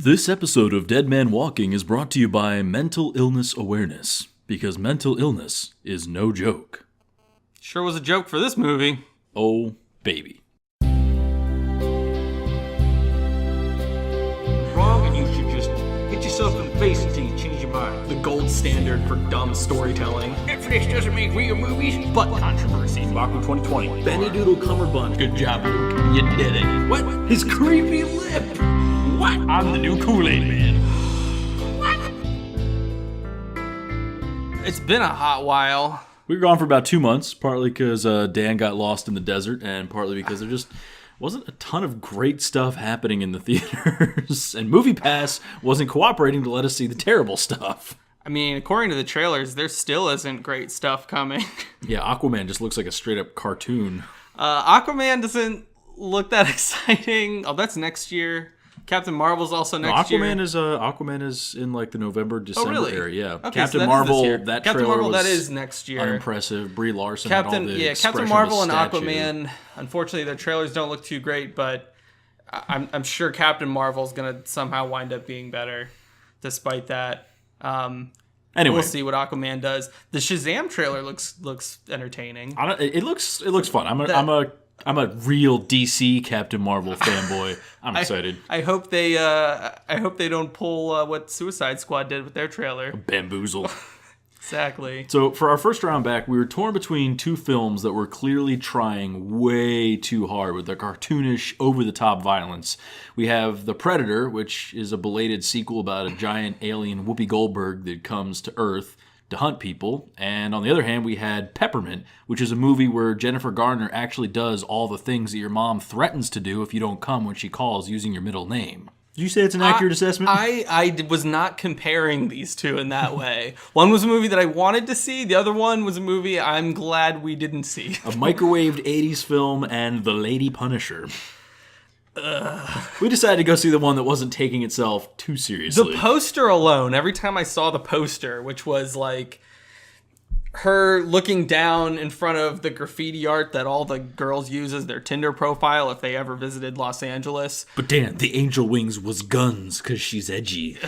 This episode of Dead Man Walking is brought to you by Mental Illness Awareness, because mental illness is no joke. Sure was a joke for this movie. Oh, baby. Wrong, and you should just hit yourself in the face until you change your mind. The gold standard for dumb storytelling. Netflix doesn't make real movies. But controversy. Baku 2020. Benny Doodle Cummerbund. Good job, Luke. You did it. What? His creepy lip. What? I'm the new Kool-Aid Man. What? It's been a hot while. We were gone for about 2 months, partly because Dan got lost in the desert, and partly because there just wasn't a ton of great stuff happening in the theaters. And MoviePass wasn't cooperating to let us see the terrible stuff. I mean, according to the trailers, there still isn't great stuff coming. Yeah, Aquaman just looks like a straight-up cartoon. Aquaman doesn't look that exciting. Oh, that's next year. Captain Marvel's also next year. Aquaman is in like the November-December area. Yeah, Okay, Captain so Marvel. That Captain trailer Marvel that is next year. Unimpressive. Brie Larson. Captain Marvel and statue. Aquaman. Unfortunately, their trailers don't look too great, but I'm sure Captain Marvel's gonna somehow wind up being better, despite that. Anyway, we'll see what Aquaman does. The Shazam trailer looks entertaining. It looks fun. I'm a real DC Captain Marvel fanboy. I'm excited. I hope they don't pull what Suicide Squad did with their trailer. Bamboozle. Exactly. So for our first round back, we were torn between two films that were clearly trying way too hard with their cartoonish, over-the-top violence. We have The Predator, which is a belated sequel about a giant alien Whoopi Goldberg that comes to Earth to hunt people. And on the other hand, we had Peppermint, which is a movie where Jennifer Garner actually does all the things that your mom threatens to do if you don't come when she calls using your middle name. Did you say it's an accurate assessment? I was not comparing these two in that way. One was a movie that I wanted to see. The other one was a movie I'm glad we didn't see. A microwaved 80s film and The Lady Punisher. We decided to go see the one that wasn't taking itself too seriously. The poster alone, every time I saw the poster, which was like her looking down in front of the graffiti art that all the girls use as their Tinder profile if they ever visited Los Angeles. But Dan, the angel wings was guns because she's edgy.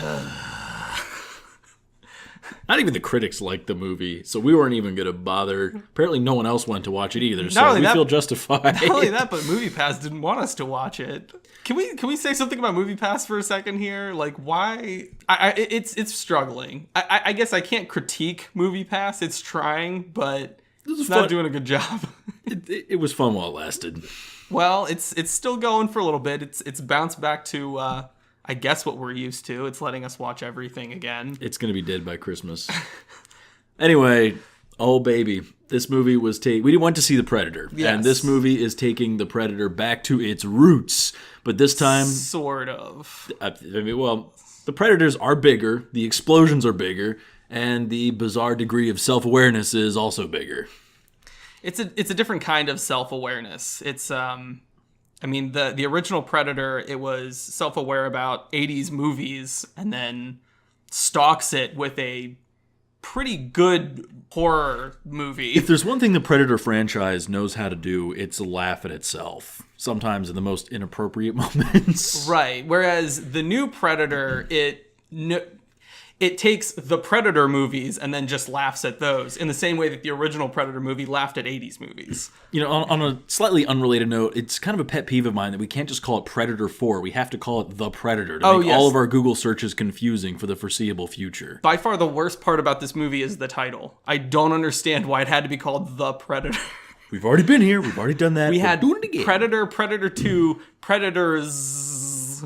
Not even the critics liked the movie, so we weren't even going to bother. Apparently no one else went to watch it either, so we feel justified. Not only that, but MoviePass didn't want us to watch it. Can we say something about MoviePass for a second here? Like, why? It's struggling. I guess I can't critique MoviePass. It's trying, but it's not doing a good job. It was fun while it lasted. Well, it's still going for a little bit. It's bounced back to... I guess what we're used to. It's letting us watch everything again. It's going to be dead by Christmas. Anyway, oh baby, this movie was we went to see The Predator. Yes. And this movie is taking The Predator back to its roots. But this time... Sort of. The Predators are bigger, the explosions are bigger, and the bizarre degree of self-awareness is also bigger. It's a different kind of self-awareness. It's... I mean, the original Predator, it was self-aware about 80s movies and then stalks it with a pretty good horror movie. If there's one thing the Predator franchise knows how to do, it's laugh at itself. Sometimes in the most inappropriate moments. Right. Whereas the new Predator, it takes the Predator movies and then just laughs at those in the same way that the original Predator movie laughed at 80s movies. You know, on a slightly unrelated note, it's kind of a pet peeve of mine that we can't just call it Predator 4. We have to call it The Predator to make all of our Google searches confusing for the foreseeable future. By far the worst part about this movie is the title. I don't understand why it had to be called The Predator. We've already been here. We've already done that. We had doing it again. Predator, Predator 2, Predators,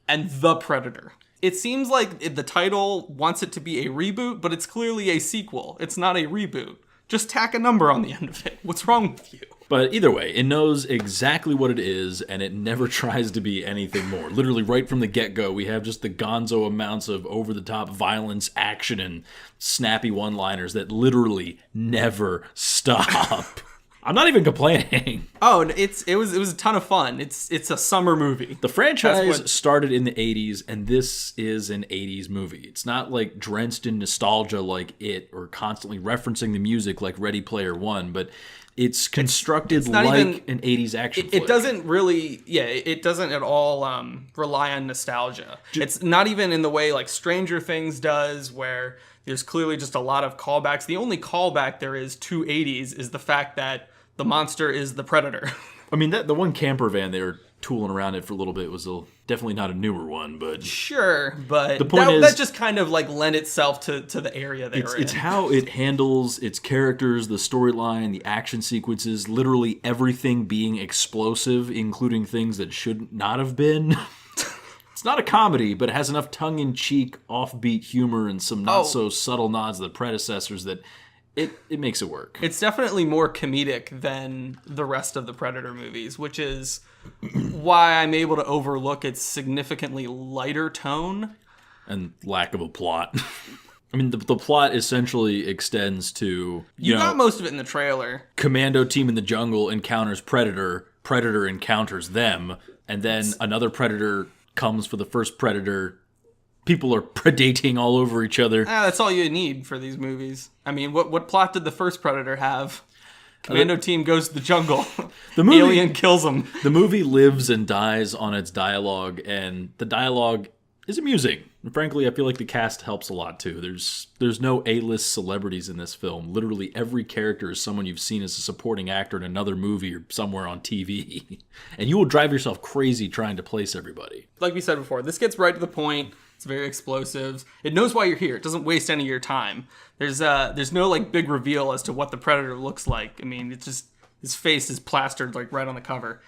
and The Predator. It seems like the title wants it to be a reboot, but it's clearly a sequel. It's not a reboot. Just tack a number on the end of it. What's wrong with you? But either way, it knows exactly what it is, and it never tries to be anything more. Literally, right from the get-go, we have just the gonzo amounts of over-the-top violence, action, and snappy one-liners that literally never stop. I'm not even complaining. Oh, it was a ton of fun. It's a summer movie. The franchise started in the 80s, and this is an 80s movie. It's not like drenched in nostalgia like it, or constantly referencing the music like Ready Player One, but It's constructed not like even- an 80s action It flick. doesn't really, it doesn't at all rely on nostalgia. It's not even in the way like Stranger Things does, where there's clearly just a lot of callbacks. The only callback there is to 80s is the fact that the monster is the Predator. I mean, the one camper van they were tooling around it for a little bit was definitely not a newer one, but Sure, but the point is, that just kind of like lent itself to the area they were in. it's how it handles its characters, the storyline, the action sequences, literally everything being explosive, including things that should not have been. It's not a comedy, but it has enough tongue-in-cheek, offbeat humor and some not-so-subtle nods to the predecessors that it makes it work. It's definitely more comedic than the rest of the Predator movies, which is why I'm able to overlook its significantly lighter tone. And lack of a plot. I mean, the plot essentially extends to, You got most of it in the trailer. Commando team in the jungle encounters Predator, Predator encounters them, and then another Predator comes for the first Predator. People are predating all over each other. That's all you need for these movies. I mean, what plot did the first Predator have? Commando team goes to the jungle. The movie, Alien kills them. The movie lives and dies on its dialogue, and the dialogue is amusing. And frankly, I feel like the cast helps a lot too. There's no A-list celebrities in this film. Literally every character is someone you've seen as a supporting actor in another movie or somewhere on TV. And you will drive yourself crazy trying to place everybody. Like we said before, this gets right to the point. It's very explosive. It knows why you're here. It doesn't waste any of your time. There's no like big reveal as to what the Predator looks like. I mean, it's just his face is plastered like right on the cover.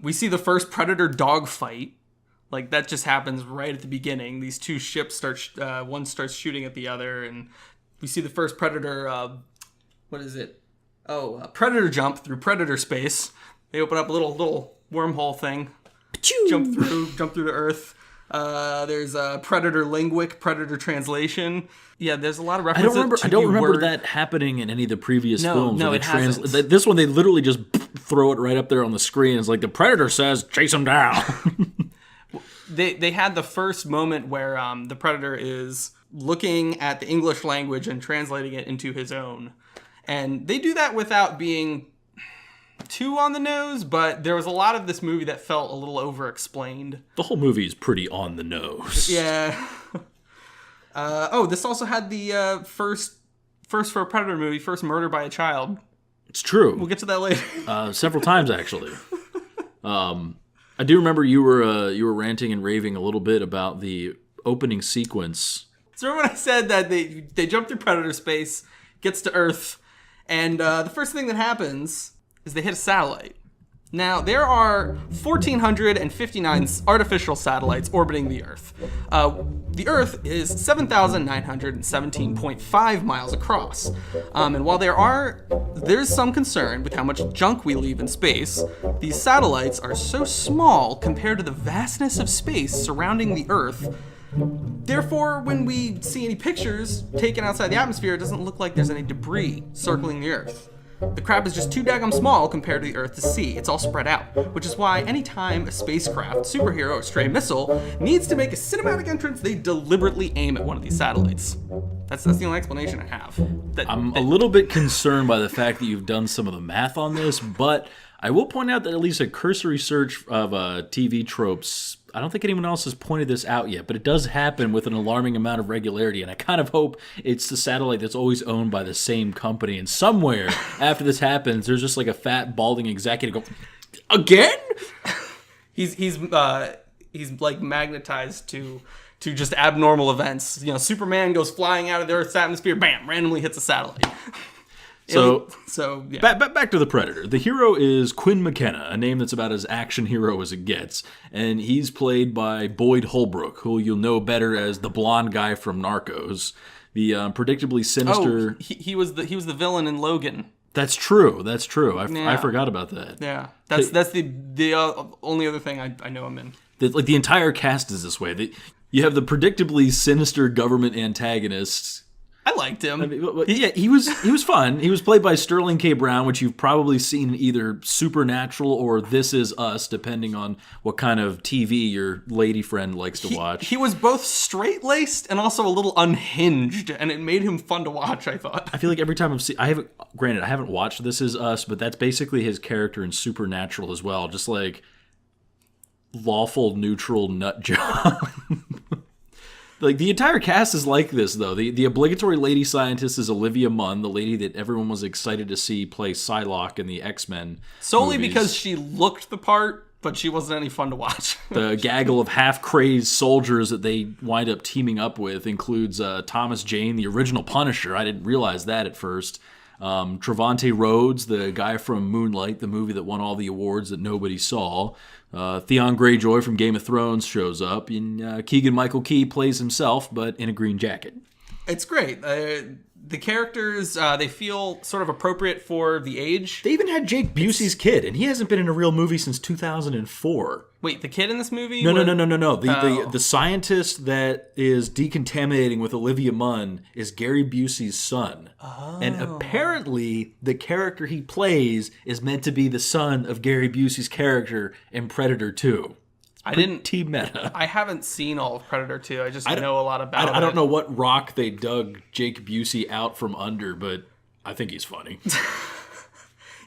We see the first Predator dogfight. Like that just happens right at the beginning. These two ships one starts shooting at the other, and we see the first Predator. What is it? Predator jump through Predator space. They open up a little wormhole thing. Jump through to Earth. There's a Predator Linguic, Predator Translation. Yeah, there's a lot of references. I don't remember that happening in any of the previous films. No, it hasn't. This one, they literally just throw it right up there on the screen. It's like the Predator says, "Chase him down." They had the first moment where the Predator is looking at the English language and translating it into his own, and they do that without being too on the nose, but there was a lot of this movie that felt a little over-explained. The whole movie is pretty on the nose. Yeah. This also had the first for a Predator movie, first murder by a child. It's true. We'll get to that later. Several times, actually. I do remember you were ranting and raving a little bit about the opening sequence. So remember when I said that they jump through Predator space, gets to Earth, and the first thing that happens is they hit a satellite. Now, there are 1,459 artificial satellites orbiting the Earth. The Earth is 7,917.5 miles across. And while there's some concern with how much junk we leave in space, these satellites are so small compared to the vastness of space surrounding the Earth. Therefore, when we see any pictures taken outside the atmosphere, it doesn't look like there's any debris circling the Earth. The crap is just too daggum small compared to the Earth to see. It's all spread out, which is why anytime a spacecraft, superhero, or stray missile needs to make a cinematic entrance, they deliberately aim at one of these satellites. That's the only explanation I have. I'm a little bit concerned by the fact that you've done some of the math on this, but I will point out that at least a cursory search of TV tropes, I don't think anyone else has pointed this out yet, but it does happen with an alarming amount of regularity, and I kind of hope it's the satellite that's always owned by the same company, and somewhere after this happens, there's just like a fat, balding executive go, "Again?" He's like magnetized to just abnormal events. You know, Superman goes flying out of the Earth's atmosphere, bam, randomly hits a satellite. So yeah. Back to the Predator. The hero is Quinn McKenna, a name that's about as action hero as it gets, and he's played by Boyd Holbrook, who you'll know better as the blonde guy from Narcos, the predictably sinister. He was the villain in Logan. That's true. I forgot about that. Yeah, that's the only other thing I know him in. The entire cast is this way. You have the predictably sinister government antagonists. I liked him. I mean, yeah, he was fun. He was played by Sterling K. Brown, which you've probably seen in either Supernatural or This Is Us, depending on what kind of TV your lady friend likes to watch. He was both straight-laced and also a little unhinged, and it made him fun to watch, I thought. I feel like every time I haven't watched This Is Us, but that's basically his character in Supernatural as well. Just like lawful neutral nut job. Like, the entire cast is like this, though. The obligatory lady scientist is Olivia Munn, the lady that everyone was excited to see play Psylocke in the X-Men Solely movies. because she looked the part, but she wasn't any fun to watch. The gaggle of half-crazed soldiers that they wind up teaming up with includes Thomas Jane, the original Punisher. I didn't realize that at first. Trevante Rhodes, the guy from Moonlight, the movie that won all the awards that nobody saw. Theon Greyjoy from Game of Thrones shows up, and Keegan-Michael Key plays himself, but in a green jacket. It's great. The characters, they feel sort of appropriate for the age. They even had Jake Busey's kid, and he hasn't been in a real movie since 2004. Wait, the kid in this movie? No. The scientist that is decontaminating with Olivia Munn is Gary Busey's son. Oh. And apparently, the character he plays is meant to be the son of Gary Busey's character in Predator 2. Team meta. I haven't seen all of Predator 2. I just know a lot about it. I don't know what rock they dug Jake Busey out from under, but I think he's funny.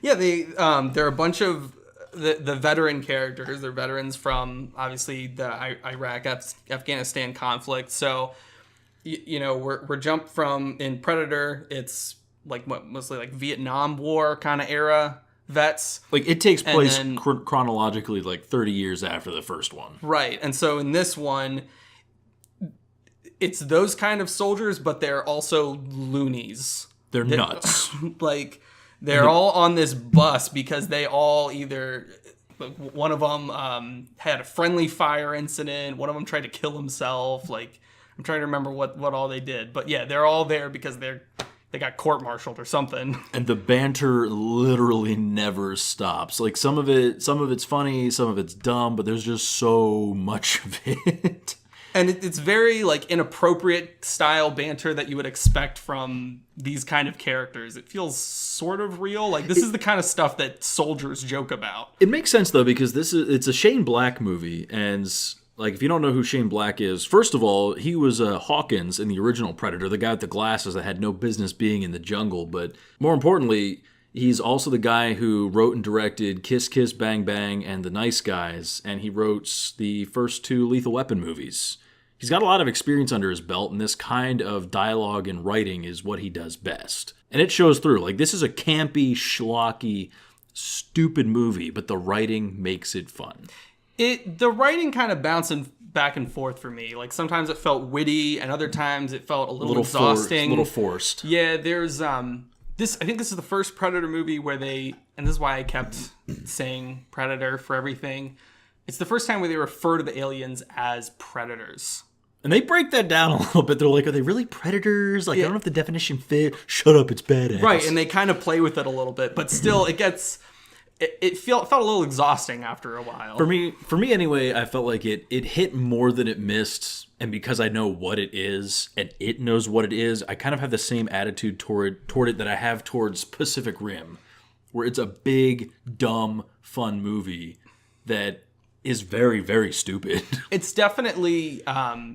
Yeah, there are a bunch of the veteran characters. They're veterans from, obviously, the Iraq, Afghanistan conflict. So, we're jumped from, in Predator, it's like mostly like Vietnam War kind of era vets. Like, it takes place chronologically like 30 years after the first one. Right. And so in this one, it's those kind of soldiers, but they're also loonies. They're nuts. Like, they're all on this bus because they all either... One of them had a friendly fire incident. One of them tried to kill himself. Like, I'm trying to remember what all they did. But yeah, they're all there because they got court-martialed or something. And the banter literally never stops. Like, some of it's funny, some of it's dumb, but there's just so much of it. And it's very, like, inappropriate style banter that you would expect from these kind of characters. It feels sort of real. Like, this is the kind of stuff that soldiers joke about. It makes sense, though, because it's a Shane Black movie, and... Like, if you don't know who Shane Black is, first of all, he was Hawkins in the original Predator, the guy with the glasses that had no business being in the jungle. But more importantly, he's also the guy who wrote and directed Kiss Kiss Bang Bang and The Nice Guys, and he wrote the first 2 Lethal Weapon movies. He's got a lot of experience under his belt, and this kind of dialogue and writing is what he does best. And it shows through. Like, this is a campy, schlocky, stupid movie, but the writing makes it fun. The writing kind of bouncing back and forth for me. Like, sometimes it felt witty, and other times it felt a little exhausting. A little forced. Yeah, there's I think this is the first Predator movie where and this is why I kept saying Predator for everything. It's the first time where they refer to the aliens as predators. And they break that down a little bit. They're like, are they really predators? Like, I don't know if the definition fit. Shut up, it's badass. Right, and they kind of play with it a little bit, but still, it felt a little exhausting after a while. For me anyway, I felt like it hit more than it missed, and because I know what it is, and it knows what it is, I kind of have the same attitude toward it that I have towards Pacific Rim, where it's a big, dumb, fun movie that is very, very stupid. It's definitely,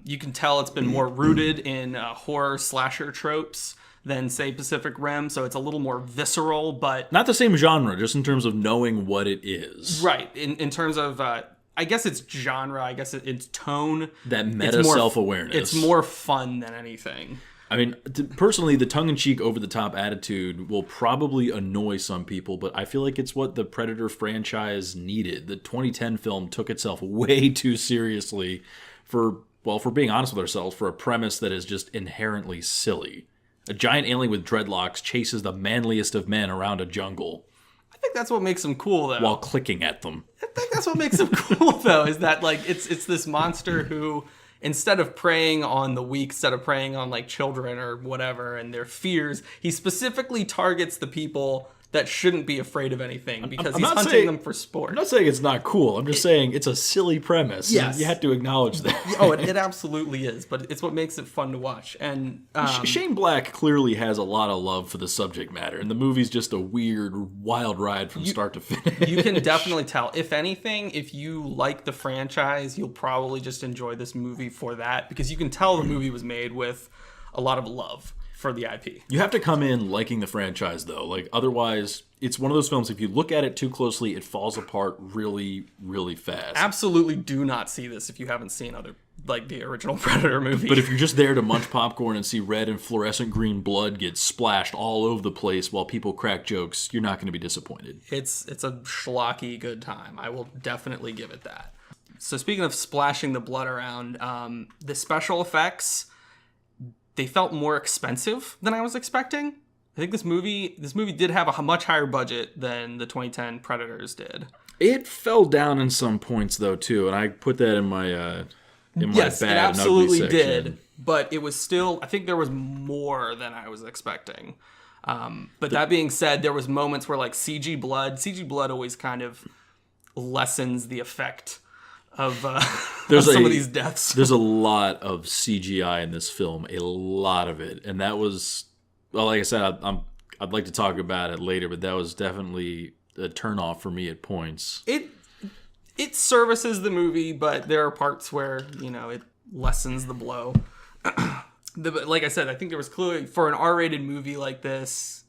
you can tell it's been more rooted in horror slasher tropes than, say, Pacific Rim, so it's a little more visceral, but... Not the same genre, just in terms of knowing what it is. Right, in terms of, I guess it's genre, I guess it's tone. That meta self-awareness. It's more fun than anything. I mean, personally, the tongue-in-cheek, over-the-top attitude will probably annoy some people, but I feel like it's what the Predator franchise needed. The 2010 film took itself way too seriously for being honest with ourselves, for a premise that is just inherently silly. A giant alien with dreadlocks chases the manliest of men around a jungle. I think that's what makes them cool, though. While clicking at them. I think that's what makes them cool, though, is that, like, it's this monster who, instead of preying on the weak, instead of preying on, like, children or whatever and their fears, he specifically targets the people that shouldn't be afraid of anything because I'm he's not hunting saying- them for sport. I'm not saying it's not cool. I'm just saying it's a silly premise. Yes. You have to acknowledge that. Oh, it absolutely is, but it's what makes it fun to watch. And Shane Black clearly has a lot of love for the subject matter, and the movie's just a weird, wild ride from start to finish. you can definitely tell. If anything, if you like the franchise, you'll probably just enjoy this movie for that, because you can tell the movie was made with a lot of love for the IP. You have to come in liking the franchise, though. Like, otherwise, it's one of those films, if you look at it too closely, it falls apart really, really fast. Absolutely do not see this if you haven't seen the original Predator movie. But if you're just there to munch popcorn and see red and fluorescent green blood get splashed all over the place while people crack jokes, you're not going to be disappointed. It's a schlocky good time. I will definitely give it that. So speaking of splashing the blood around, the special effects, they felt more expensive than I was expecting. I think this movie did have a much higher budget than the 2010 Predators did. It fell down in some points, though, too, and I put that in my Yes, bad it and absolutely ugly section. did. But it was still, I think there was more than I was expecting. But that being said, there was moments where like CG blood always kind of lessens the effect of, of some of these deaths. There's a lot of CGI in this film, a lot of it, and that was, well, like I said, I'd like to talk about it later, but that was definitely a turnoff for me at points. It services the movie, but there are parts where, it lessens the blow. Like I said, I think there was clearly, for an R-rated movie like this,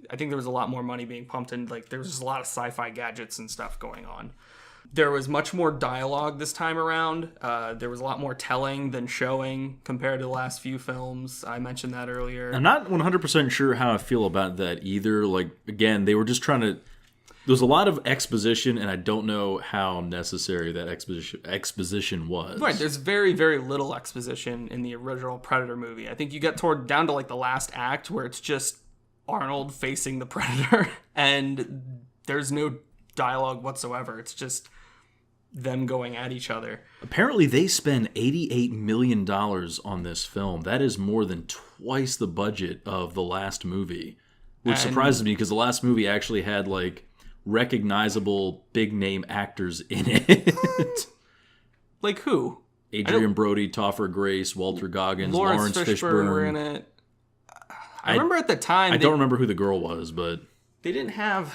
I think there was a lot more money being pumped in. Like, there was just a lot of sci-fi gadgets and stuff going on. There was much more dialogue this time around. There was a lot more telling than showing compared to the last few films. I mentioned that earlier. I'm not 100% sure how I feel about that either. Like, again, they were just trying to... There's a lot of exposition, and I don't know how necessary that exposition was. Right, there's very, very little exposition in the original Predator movie. I think you get down to like the last act where it's just Arnold facing the Predator, and there's no dialogue whatsoever. It's just them going at each other. Apparently, they spend $88 million on this film. That is more than twice the budget of the last movie, which surprises me because the last movie actually had like recognizable big name actors in it. Like who? Adrian Brody, Topher Grace, Walter Goggins, Lawrence Fishburne were in it. I remember at the time... I don't remember who the girl was, but... They didn't have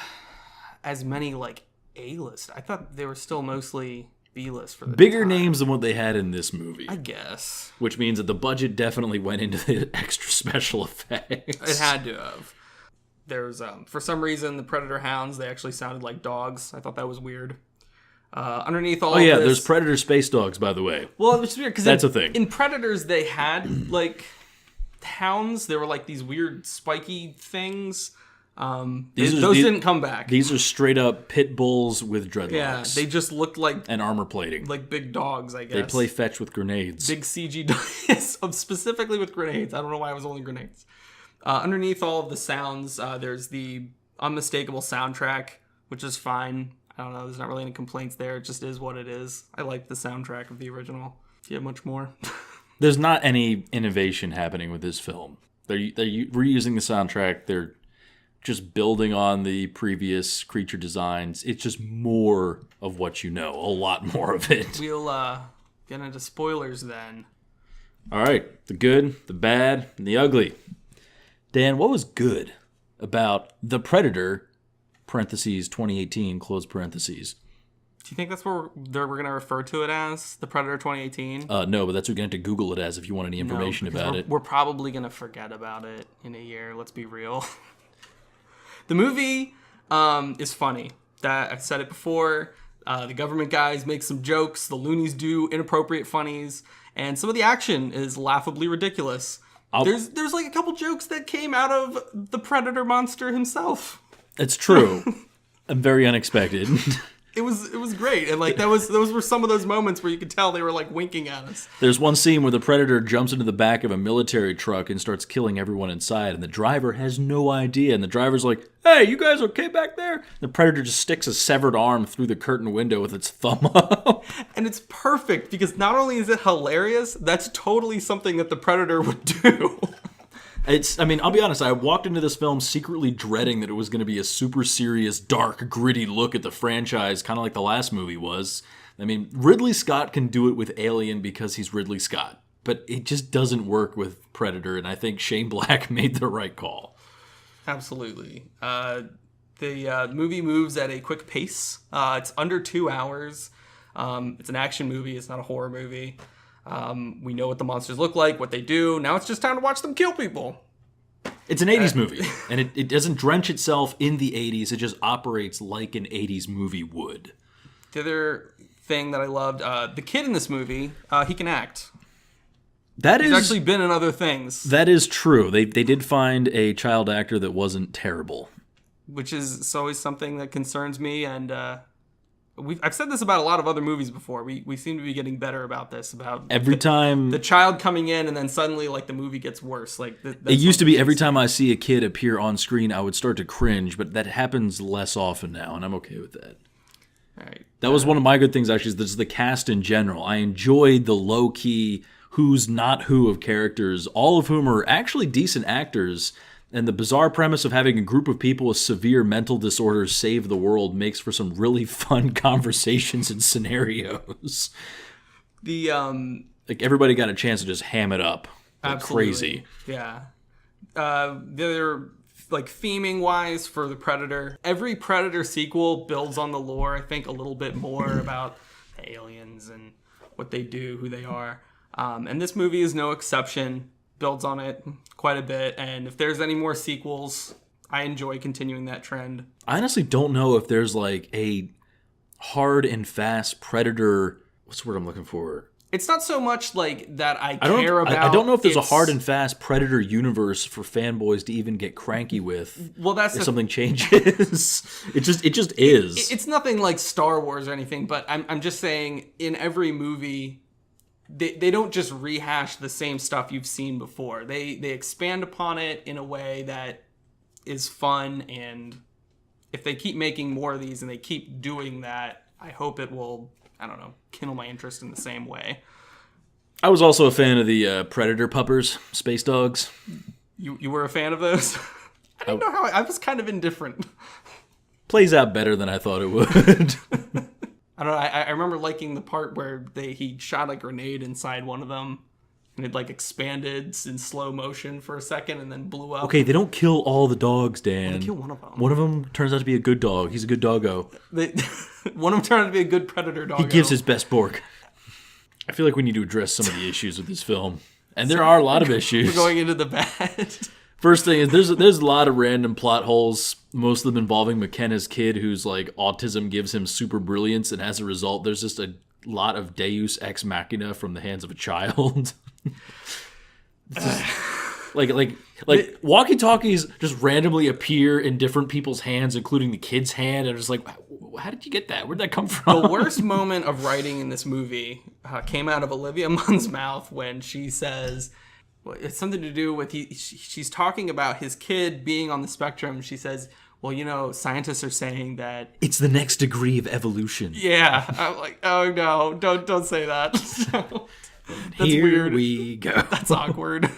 as many, like, A-list. I thought they were still mostly B-list for the Bigger time. names than what they had in this movie. I guess. Which means that the budget definitely went into the extra special effects. It had to have. There's, for some reason, the Predator hounds, they actually sounded like dogs. I thought that was weird. Underneath all this... there's Predator space dogs, by the way. Well, it was weird because that's a thing. In Predators, they had, like, hounds. They were, like, these weird spiky things. Those didn't come back. These are straight up pit bulls with dreadlocks. Yeah, they just looked like... And armor plating. Like big dogs, I guess. They play fetch with grenades. Big CG dogs. Specifically with grenades. I don't know why it was only grenades. Underneath all of the sounds, there's the unmistakable soundtrack, which is fine. I don't know, there's not really any complaints there. It just is what it is. I like the soundtrack of the original. Do you have much more? There's not any innovation happening with this film. They're reusing the soundtrack. They're just building on the previous creature designs. It's just more of what you know. A lot more of it. We'll get into spoilers then. All right. The good, the bad, and the ugly. Dan, what was good about The Predator, parentheses, 2018, close parentheses? Do you think that's what we're going to refer to it as? The Predator 2018? No, but that's what you're going to have to Google it as if you want any information about it. We're probably going to forget about it in a year. Let's be real. The movie is funny. That I've said it before. The government guys make some jokes. The loonies do inappropriate funnies. And some of the action is laughably ridiculous. There's like a couple jokes that came out of the Predator monster himself. It's true. I'm very unexpected. It was great, and like those were some of those moments where you could tell they were like winking at us. There's one scene where the Predator jumps into the back of a military truck and starts killing everyone inside, and the driver has no idea. And the driver's like, "Hey, you guys okay back there?" The Predator just sticks a severed arm through the curtain window with its thumb up. And it's perfect because not only is it hilarious, that's totally something that the Predator would do. I'll be honest, I walked into this film secretly dreading that it was going to be a super serious, dark, gritty look at the franchise, kind of like the last movie was. I mean, Ridley Scott can do it with Alien because he's Ridley Scott, but it just doesn't work with Predator, and I think Shane Black made the right call. Absolutely. The movie moves at a quick pace. It's under 2 hours. It's an action movie. It's not a horror movie. We know what the monsters look like, what they do. Now it's just time to watch them kill people. It's an 80s movie, and it doesn't drench itself in the 80s. It just operates like an 80s movie would. The other thing that I loved, the kid in this movie, he can act. He's actually been in other things. That is true. They did find a child actor that wasn't terrible. Which is always something that concerns me, and I've said this about a lot of other movies before. We seem to be getting better about this. About every time the child coming in, and then suddenly like the movie gets worse. Like it used to be every time I see a kid appear on screen, I would start to cringe, but that happens less often now, and I'm okay with that. All right. That was one of my good things actually. Is this the cast in general? I enjoyed the low key who's not who of characters, all of whom are actually decent actors. And the bizarre premise of having a group of people with severe mental disorders save the world makes for some really fun conversations and scenarios. Like everybody got a chance to just ham it up. Absolutely. Crazy. Yeah. They're like theming wise for the Predator. Every Predator sequel builds on the lore, I think, a little bit more about the aliens and what they do, who they are. And this movie is no exception. Builds on it quite a bit, and if there's any more sequels, I enjoy continuing that trend. I honestly don't know if there's like a hard and fast Predator. What's the word I'm looking for? It's not so much like that I care about. I don't know if there's a hard and fast Predator universe for fanboys to even get cranky with. Well, that's if something changes. It just is. It's nothing like Star Wars or anything, but I'm just saying in every movie. They don't just rehash the same stuff you've seen before. They expand upon it in a way that is fun, and if they keep making more of these and they keep doing that, I hope it will, I don't know, kindle my interest in the same way. I was also a fan of the Predator puppers, space dogs. You were a fan of those? I didn't know how I was kind of indifferent. Plays out better than I thought it would. I don't know. I remember liking the part where he shot a grenade inside one of them, and it like expanded in slow motion for a second and then blew up. Okay, they don't kill all the dogs, Dan. Well, they kill one of them. One of them turns out to be a good dog. He's a good doggo. One of them turned out to be a good Predator doggo. He gives his best bork. I feel like we need to address some of the issues with this film, and there are a lot of issues. We're going into the bad. First thing is there's a lot of random plot holes, most of them involving McKenna's kid, who's like autism gives him super brilliance, and as a result, there's just a lot of Deus ex machina from the hands of a child. like walkie-talkies just randomly appear in different people's hands, including the kid's hand, and it's like, how did you get that? Where'd that come from? The worst moment of writing in this movie came out of Olivia Munn's mouth when she says. It's something to do with she's talking about his kid being on the spectrum. She says, well, you know, scientists are saying that it's the next degree of evolution. Yeah. I'm like, oh no, don't say that. That's Here weird. We go. That's awkward.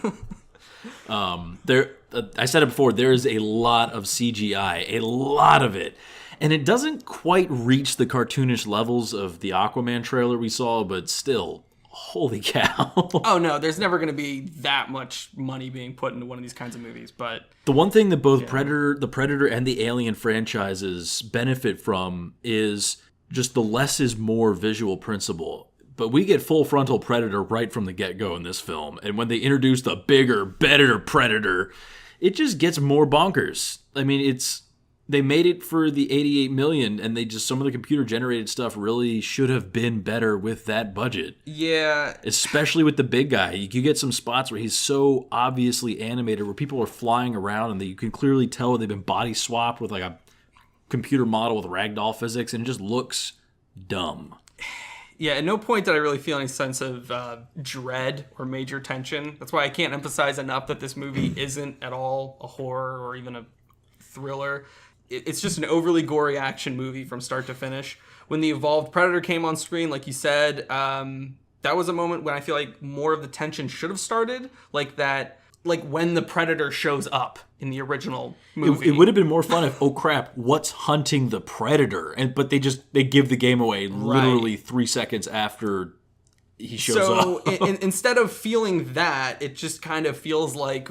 I said it before, there is a lot of CGI, a lot of it. And it doesn't quite reach the cartoonish levels of the Aquaman trailer we saw, but still, holy cow. Oh no, there's never going to be that much money being put into one of these kinds of movies, but the one thing that both the Predator and the Alien franchises benefit from is just the less is more visual principle. But we get full frontal Predator right from the get-go in this film, and when they introduce the bigger, better Predator, it just gets more bonkers. I mean, they made it for the $88 million, and some of the computer-generated stuff really should have been better with that budget. Yeah. Especially with the big guy. You get some spots where he's so obviously animated, where people are flying around, and you can clearly tell they've been body swapped with like a computer model with ragdoll physics, and it just looks dumb. Yeah, at no point did I really feel any sense of dread or major tension. That's why I can't emphasize enough that this movie isn't at all a horror or even a thriller. It's just an overly gory action movie from start to finish. When the evolved Predator came on screen, like you said, that was a moment when I feel like more of the tension should have started. Like that like when the predator shows up in the original movie. It would have been more fun if, oh crap, what's hunting the predator? They give the game away literally 3 seconds after he shows up. So instead of feeling that, it just kind of feels like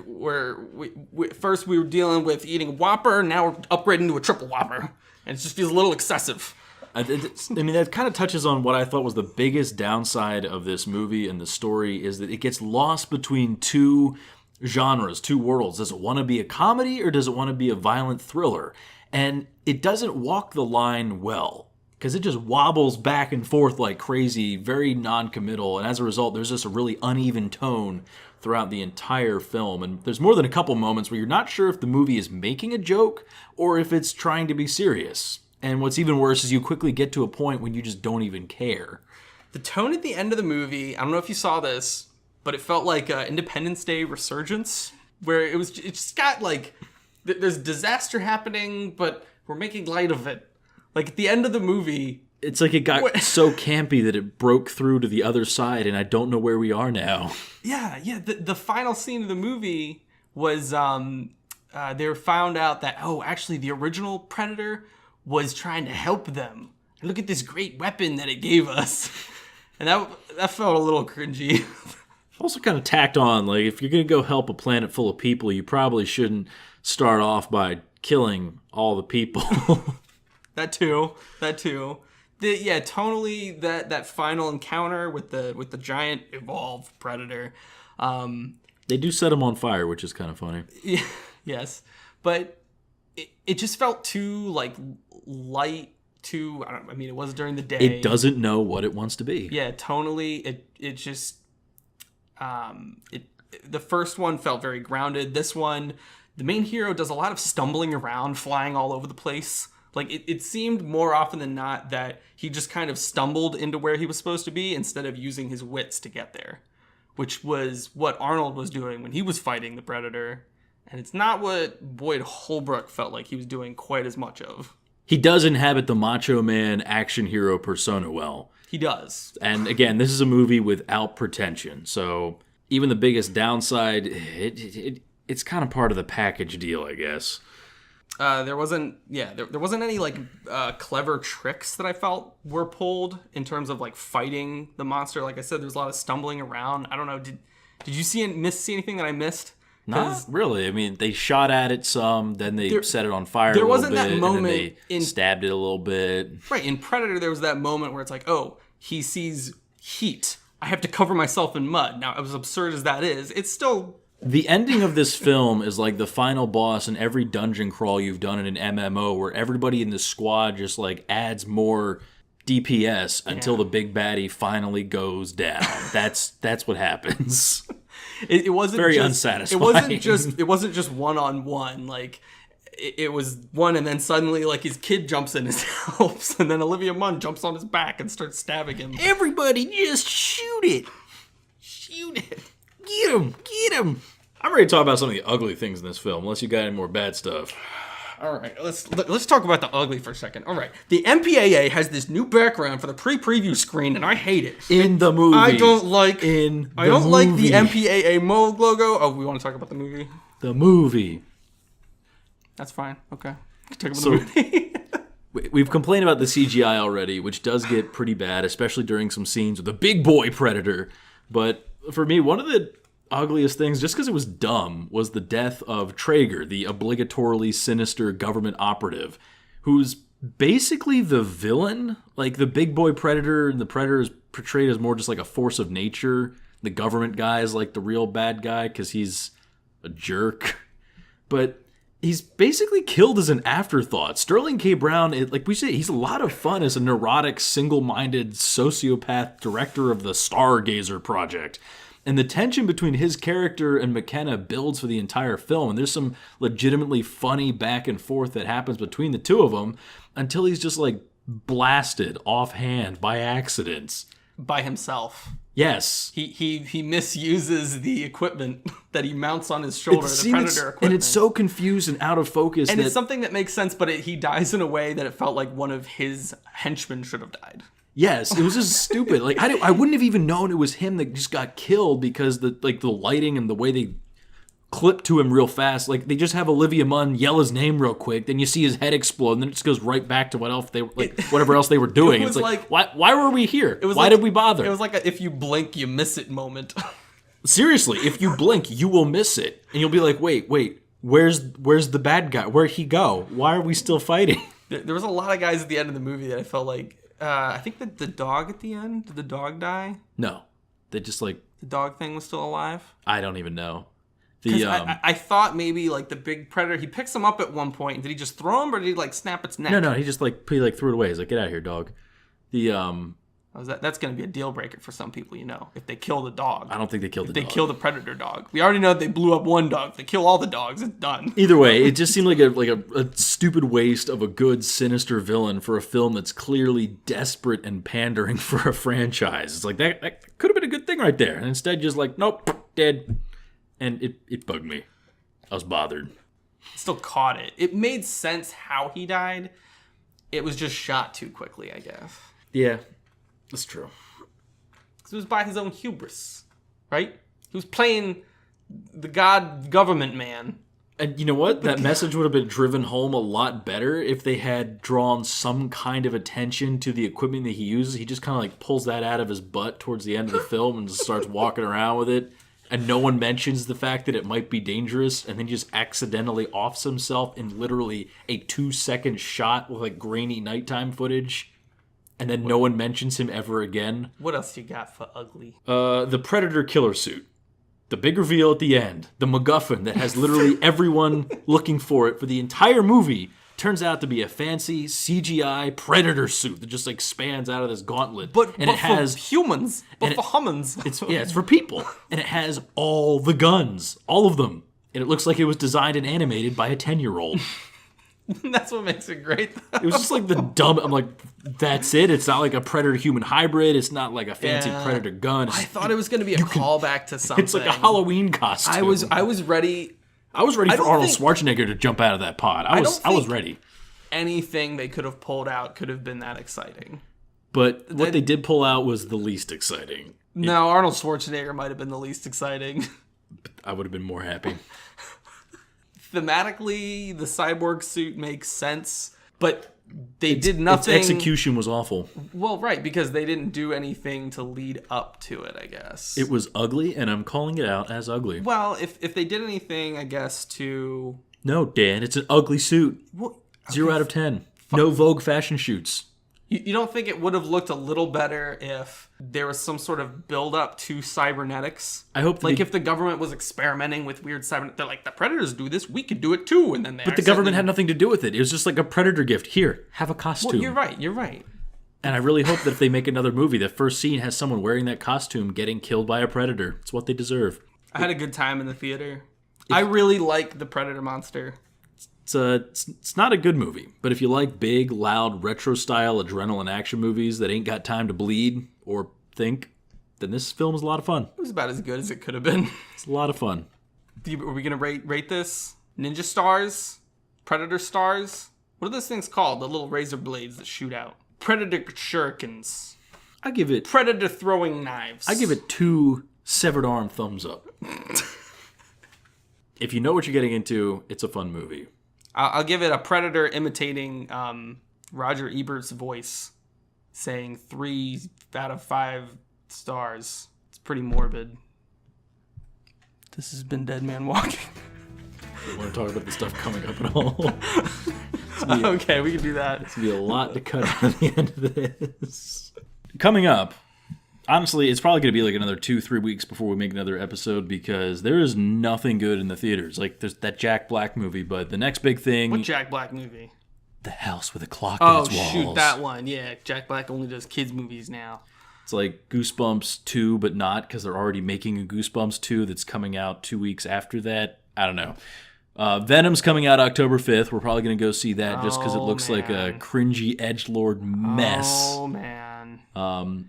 first we were dealing with eating Whopper, now we're upgrading to a triple Whopper. And it just feels a little excessive. I mean, that kind of touches on what I thought was the biggest downside of this movie and the story is that it gets lost between two genres, two worlds. Does it want to be a comedy or does it want to be a violent thriller? And it doesn't walk the line well because it just wobbles back and forth like crazy, very non-committal. And as a result, there's just a really uneven tone throughout the entire film. And there's more than a couple moments where you're not sure if the movie is making a joke or if it's trying to be serious. And what's even worse is you quickly get to a point when you just don't even care. The tone at the end of the movie, I don't know if you saw this, but it felt like Independence Day Resurgence, where it just got like, there's disaster happening, but we're making light of it. Like at the end of the movie... It's like it got so campy that it broke through to the other side, and I don't know where we are now. Yeah. The final scene of the movie was they found out that, actually the original Predator was trying to help them. And look at this great weapon that it gave us. And that felt a little cringy. Also kind of tacked on, like, if you're going to go help a planet full of people, you probably shouldn't start off by killing all the people. That too. Tonally, that final encounter with the giant evolved predator. They do set him on fire, which is kind of funny. Yeah, yes, but it just felt too like light. It was during the day. It doesn't know what it wants to be. Yeah, tonally, it just the first one felt very grounded. This one, the main hero does a lot of stumbling around, flying all over the place. Like, it seemed more often than not that he just kind of stumbled into where he was supposed to be instead of using his wits to get there, which was what Arnold was doing when he was fighting the Predator. And it's not what Boyd Holbrook felt like he was doing quite as much of. He does inhabit the macho man action hero persona well. He does. And again, this is a movie without pretension. So even the biggest downside, it's kind of part of the package deal, I guess. There wasn't any like clever tricks that I felt were pulled in terms of like fighting the monster. Like I said, there's a lot of stumbling around. I don't know. Did you see anything that I missed? Not really. I mean, they shot at it some, then they set it on fire a little bit. There wasn't that moment. And then they stabbed it a little bit. Right. In Predator, there was that moment where it's like, he sees heat. I have to cover myself in mud. Now, as absurd as that is, it's still... The ending of this film is like the final boss in every dungeon crawl you've done in an MMO where everybody in the squad just like adds more DPS until the big baddie finally goes down. That's what happens. It wasn't very just, unsatisfying. It wasn't just one-on-one. Like it was one, and then suddenly like his kid jumps in and helps, and then Olivia Munn jumps on his back and starts stabbing him. Everybody, just shoot it. Get him. I'm ready to talk about some of the ugly things in this film, unless you got any more bad stuff. All right, let's talk about the ugly for a second. All right, the MPAA has this new background for the pre-preview screen, and I hate it. In the movie. I don't like the MPAA Moog logo. Oh, we want to talk about the movie? The movie. That's fine. Okay. Talk about the movie. We've complained about the CGI already, which does get pretty bad, especially during some scenes with the big boy Predator. But for me, one of the ugliest things, just because it was dumb, was the death of Traeger, the obligatorily sinister government operative, who's basically the villain. Like, the big boy Predator, and the Predator is portrayed as more just like a force of nature. The government guy is like the real bad guy because he's a jerk. But he's basically killed as an afterthought. Sterling K. Brown, like we say, he's a lot of fun as a neurotic, single-minded sociopath director of the Stargazer Project. And the tension between his character and McKenna builds for the entire film. And there's some legitimately funny back and forth that happens between the two of them until he's just like blasted offhand by accident. By himself. Yes. He misuses the equipment that he mounts on his shoulder, the Predator equipment. And it's so confused and out of focus. And it's something that makes sense, but he dies in a way that it felt like one of his henchmen should have died. Yes, it was just stupid. Like I wouldn't have even known it was him that just got killed because the lighting and the way they clip to him real fast. Like, they just have Olivia Munn yell his name real quick, then you see his head explode, and then it just goes right back to whatever else they were doing. It was It's like, why were we here? Why did we bother? It was like a if you blink, you miss it moment. Seriously, if you blink, you will miss it. And you'll be like, wait, where's the bad guy? Where'd he go? Why are we still fighting? There was a lot of guys at the end of the movie that I felt like, I think that the dog at the end, did the dog die? They just like... The dog thing was still alive? I don't even know. I thought maybe like the big predator, he picks him up at one point. Did he just throw him or did he like snap its neck? No, he just like threw it away. He's like, get out of here, dog. That's going to be a deal breaker for some people, if they kill the dog. I don't think they killed the dog. They kill the predator dog. We already know they blew up one dog. If they kill all the dogs, it's done. Either way, it just seemed like a stupid waste of a good, sinister villain for a film that's clearly desperate and pandering for a franchise. It's like, that could have been a good thing right there. And instead, just like, nope, dead. And it bugged me. I was bothered. Still caught it. It made sense how he died. It was just shot too quickly, I guess. Yeah. That's true. Because it was by his own hubris, right? He was playing the government man. And you know what? That message would have been driven home a lot better if they had drawn some kind of attention to the equipment that he uses. He just kind of like pulls that out of his butt towards the end of the film and just starts walking around with it. And no one mentions the fact that it might be dangerous, and then just accidentally offs himself in literally a 2-second shot with like grainy nighttime footage. And then no one mentions him ever again. What else you got for ugly? The Predator killer suit. The big reveal at the end. The MacGuffin that has literally everyone looking for it for the entire movie turns out to be a fancy CGI Predator suit that just like spans out of this gauntlet. But it has for humans. But for humans. It's for people. And it has all the guns. All of them. And it looks like it was designed and animated by a 10-year-old. That's what makes it great, though. It was just like the dumb... I'm like, that's it? It's not like a Predator-human hybrid. It's not like a fancy Predator gun. I thought it was going to be a callback to something. It's like a Halloween costume. I was ready... I was ready for Arnold Schwarzenegger to jump out of that pod. I was ready. Anything they could have pulled out could have been that exciting. But what they did pull out was the least exciting. No, Arnold Schwarzenegger might have been the least exciting. I would have been more happy. Thematically, the cyborg suit makes sense, but they did nothing. Its execution was awful. Well, right, because they didn't do anything to lead up to it, I guess. It was ugly, and I'm calling it out as ugly. Well, if they did anything, I guess, to... No, Dan, it's an ugly suit. Well, 0 out of 10. No Vogue fashion shoots. You don't think it would have looked a little better if there was some sort of build-up to cybernetics? I hope that if the government was experimenting with weird cybernetics, they're like, the Predators do this, we could do it too, and then But the government had nothing to do with it. It was just like a Predator gift. Here, have a costume. Well, you're right. And I really hope that if they make another movie, the first scene has someone wearing that costume getting killed by a Predator. It's what they deserve. I had a good time in the theater. I really like the Predator monster. It's not a good movie, but if you like big, loud, retro-style adrenaline action movies that ain't got time to bleed or think, then this film is a lot of fun. It was about as good as it could have been. It's a lot of fun. Are we going to rate this? Ninja stars? Predator stars? What are those things called? The little razor blades that shoot out. Predator shurikens. I give it... Predator throwing knives. I give it 2 severed arm thumbs up. If you know what you're getting into, it's a fun movie. I'll give it a Predator imitating Roger Ebert's voice, saying 3 out of 5 stars. It's pretty morbid. This has been Dead Man Walking. You want to talk about the stuff coming up at all? Okay, we can do that. It's going to be a lot to cut out at the end of this. Coming up, honestly, it's probably going to be like another 2-3 weeks before we make another episode because there is nothing good in the theaters. Like, there's that Jack Black movie, but the next big thing... What Jack Black movie? The House with a Clock in its walls. Oh, shoot, that one. Yeah, Jack Black only does kids' movies now. It's like Goosebumps 2, but not, because they're already making a Goosebumps 2 that's coming out 2 weeks after that. I don't know. Venom's coming out October 5th. We're probably going to go see that just because it looks like a cringy edgelord mess. Oh, man.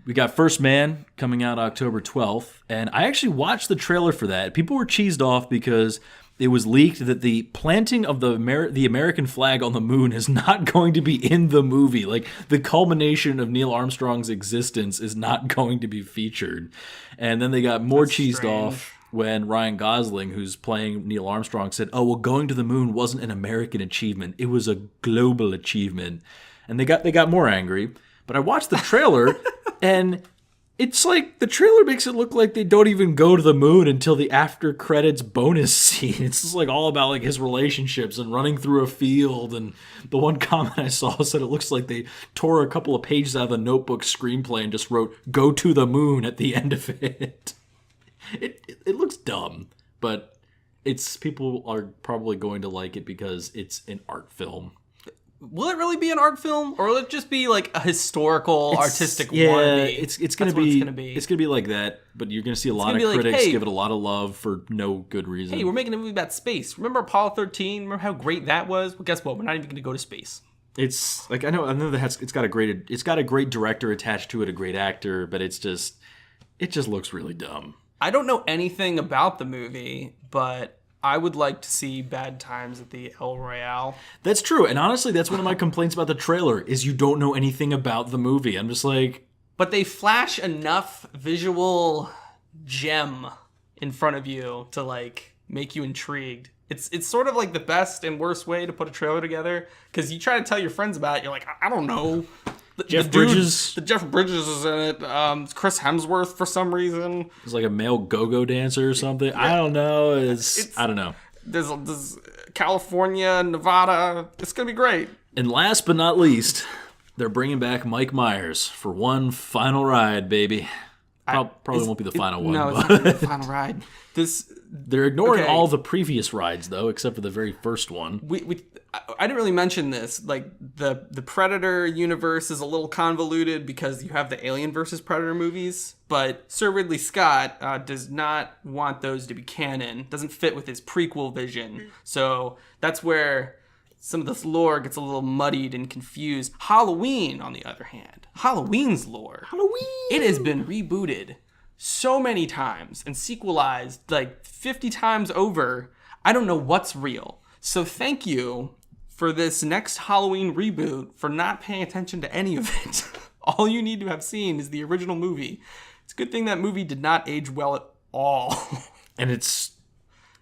We got First Man coming out October 12th, and I actually watched the trailer for that. People were cheesed off because it was leaked that the planting of the American flag on the moon is not going to be in the movie. Like, the culmination of Neil Armstrong's existence is not going to be featured. And then they got more cheesed off when Ryan Gosling, who's playing Neil Armstrong, said, "Oh, well, going to the moon wasn't an American achievement; it was a global achievement." And they got more angry. But I watched the trailer, and it's like the trailer makes it look like they don't even go to the moon until the after credits bonus scene. It's just like all about like his relationships and running through a field. And the one comment I saw said it looks like they tore a couple of pages out of the Notebook screenplay and just wrote "Go to the moon" at the end of it. It looks dumb, but people are probably going to like it because it's an art film. Will it really be an art film, or will it just be like a historical, artistic wannabe? It's gonna be. It's gonna be like that, but you're gonna see a lot of critics give it a lot of love for no good reason. Hey, we're making a movie about space. Remember Apollo 13? Remember how great that was? Well, guess what? We're not even gonna go to space. It's like I know that it's got a great director attached to it, a great actor, but it just looks really dumb. I don't know anything about the movie, but I would like to see Bad Times at the El Royale. That's true, and honestly, that's one of my complaints about the trailer, is you don't know anything about the movie. I'm just like... But they flash enough visual gem in front of you to, like, make you intrigued. It's sort of like the best and worst way to put a trailer together, because you try to tell your friends about it, you're like, I don't know. Jeff Bridges is in it. It's Chris Hemsworth for some reason. It's like a male go-go dancer or something. Yeah. I don't know. I don't know. There's California, Nevada. It's going to be great. And last but not least, they're bringing back Mike Myers for one final ride, baby. Probably won't be the final one. No, it's not going to be the final ride. They're ignoring all the previous rides, though, except for the very first one. I didn't really mention this. Like, the Predator universe is a little convoluted because you have the Alien versus Predator movies, but Sir Ridley Scott does not want those to be canon. Doesn't fit with his prequel vision. So that's where some of this lore gets a little muddied and confused. Halloween, on the other hand. Halloween's lore. It has been rebooted so many times and sequelized like 50 times over. I don't know what's real. So thank you for this next Halloween reboot for not paying attention to any of it. All you need to have seen is the original movie. It's a good thing that movie did not age well at all. And it's...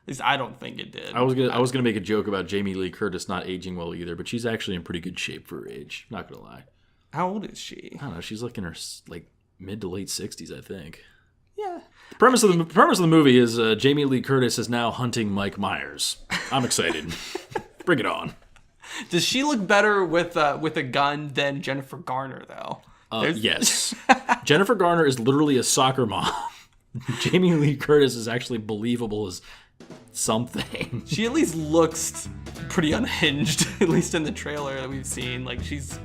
At least I don't think it did. I was gonna make a joke about Jamie Lee Curtis not aging well either, but she's actually in pretty good shape for her age. Not gonna lie. How old is she? I don't know. She's like in her mid to late 60s, I think. Yeah. The premise of the movie is Jamie Lee Curtis is now hunting Mike Myers. I'm excited. Bring it on. Does she look better with a gun than Jennifer Garner, though? Yes. Jennifer Garner is literally a soccer mom. Jamie Lee Curtis is actually believable as something. She at least looks pretty unhinged, at least in the trailer that we've seen. Like, she's...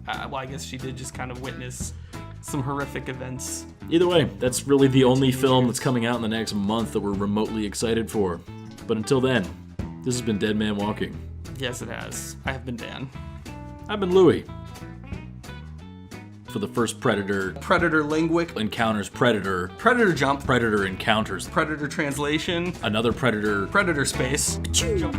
well, I guess she did just kind of witness some horrific events. Either way, that's really the only film that's coming out in the next month that we're remotely excited for. But until then, this has been Dead Man Walking. Yes, it has. I have been Dan. I've been Louie. For the first Predator Linguic encounters Predator. Predator jump. Predator encounters Predator translation. another Predator. Predator space. Jump.